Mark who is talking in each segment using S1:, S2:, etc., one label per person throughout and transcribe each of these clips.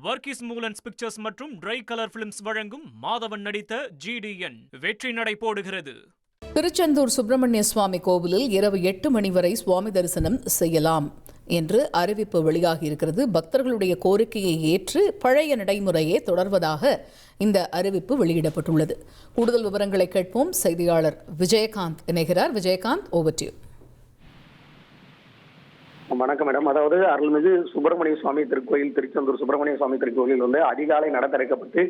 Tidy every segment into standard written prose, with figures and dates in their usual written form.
S1: Varghese மூலன்ஸ் pictures மற்றும் try colour films வழங்கும் மாதவன் நடித்த GDN வெற்றி நடை போடுகிறது.
S2: திருச்செந்தூர் சுப்பிரமணிய சுவாமி கோவிலில் இரவு 8 மணி வரை சுவாமி தரிசனம் செய்யலாம் என்று அறிவிப்பு வெளியாகி இருக்கிறது. பக்தர்களுடைய கோரிக்கையை ஏற்று பழைய நடைமுறையே தொடர்வதாக இந்த அறிவிப்பு வெளியிடப்பட்டுள்ளது. கூடுதல் விவரங்களை கேட்போம். செய்தியாளர் விஜயகாந்த் இணைகிறார். Vijayakanth, over to you.
S3: வணக்கம் மேடம். அதாவது அருள்மிகு சுப்பிரமணிய சுவாமி திருக்கோயில், திருச்செந்தூர் சுப்பிரமணிய சுவாமி திருக்கோயிலில் வந்து அதிகாலை நட திறக்கப்பட்டு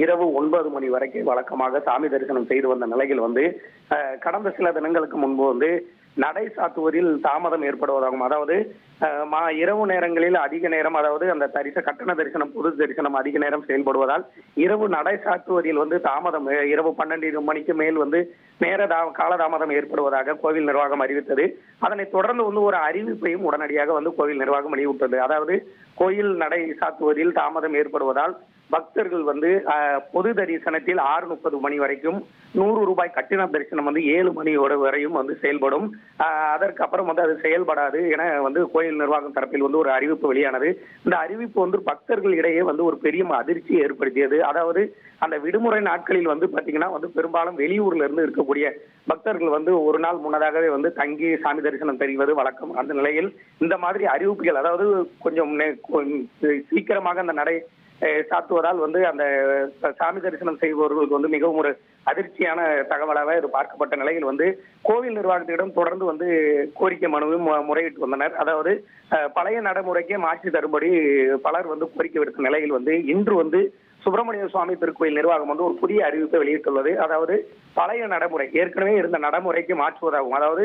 S3: இரவு 9 மணி வரைக்கும் வழக்கமாக சாமி தரிசனம் செய்து வந்த நிலையில் வந்து கடந்த சில தினங்களுக்கு முன்பு வந்து நடை சாத்துவதில் தாமதம் ஏற்படுவதாகும். அதாவது இரவு நேரங்களில் அதிக நேரம், அதாவது அந்த கட்டண தரிசனம், பொது தரிசனம் அதிக நேரம் செயல்படுவதால் இரவு நடை சாத்துவதில் வந்து தாமதம், இரவு 12 மணிக்கு மேல் வந்து காலதாமதம் ஏற்படுவதாக கோவில் நிர்வாகம் அறிவித்தது. அதனைத் தொடர்ந்து வந்து ஒரு அறிவிப்பையும் உடனடியாக வந்து கோவில் நிர்வாகம் வெளியிட்டது. அதாவது கோயில் நடை சாத்துவதில் தாமதம் ஏற்படுவதால் பக்தர்கள் வந்து பொது தரிசனத்தில் 6:30 மணி வரைக்கும், 100 ரூபாய் கட்டண தரிசனம் வந்து 7 மணியோட வரையும் வந்து செயல்படும். அதற்கு அப்புறம் வந்து அது செயல்படாது என வந்து கோயில் நிர்வாகம் தரப்பில் வந்து ஒரு அறிவிப்பு வெளியானது. இந்த அறிவிப்பு வந்து பக்தர்கள் இடையே வந்து ஒரு பெரிய அதிர்ச்சியை ஏற்படுத்தியது. அதாவது அந்த விடுமுறை நாட்களில் வந்து பாத்தீங்கன்னா வந்து பெரும்பாலும் வெளியூர்ல இருந்து இருக்கக்கூடிய பக்தர்கள் வந்து ஒரு நாள் முன்னதாகவே வந்து தங்கி சாமி தரிசனம் தெரிவது வழக்கம். அந்த நிலையில் இந்த மாதிரி அறிவிப்புகள், அதாவது கொஞ்சம் சீக்கிரமாக அந்த நடை சாத்துவதால் வந்து அந்த சாமி தரிசனம் செய்பவர்களுக்கு வந்து மிகவும் ஒரு அதிர்ச்சியான தகவலாக இது பார்க்கப்பட்ட நிலையில் வந்து கோவில் நிர்வாகத்திடம் தொடர்ந்து வந்து கோரிக்கை மனுவும் முறையிட்டு வந்தனர். அதாவது பழைய நடைமுறைக்கே மாற்றி தரும்படி பலர் வந்து கோரிக்கை விடுத்த நிலையில் வந்து இன்று வந்து சுப்பிரமணிய சுவாமி திருக்கோயில் நிர்வாகம் வந்து ஒரு புதிய அறிவிப்பை வெளியிட்டுள்ளது. அதாவது பழைய நடைமுறை, ஏற்கனவே இருந்த நடைமுறைக்கு மாற்றுவதாகும். அதாவது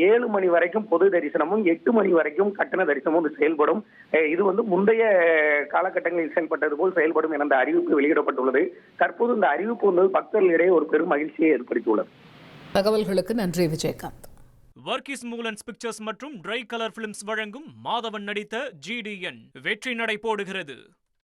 S3: 7 மணி வரைக்கும் பொது தரிசனமும் 8 மணி வரைக்கும் கட்டண தரிசனமும் செயல்படும். இது வந்து முந்தைய காலகட்டங்களில் செயல்பட்டது போல் செயல்படும் என அந்த அறிவிப்பு வெளியிடப்பட்டுள்ளது. தற்போது இந்த அறிவிப்பு வந்து பக்தர்களிடையே ஒரு பெரும் மகிழ்ச்சியை ஏற்படுத்தியுள்ளது.
S2: தகவல்களுக்கு நன்றி விஜயகாந்த்.
S1: வர்க்கீஸ் மூலன்ஸ் பிக்சர்ஸ் மற்றும் ட்ரை கலர் பிலிம்ஸ் வழங்கும் மாதவன் நடித்த GDN வெற்றி நடை போடுகிறது.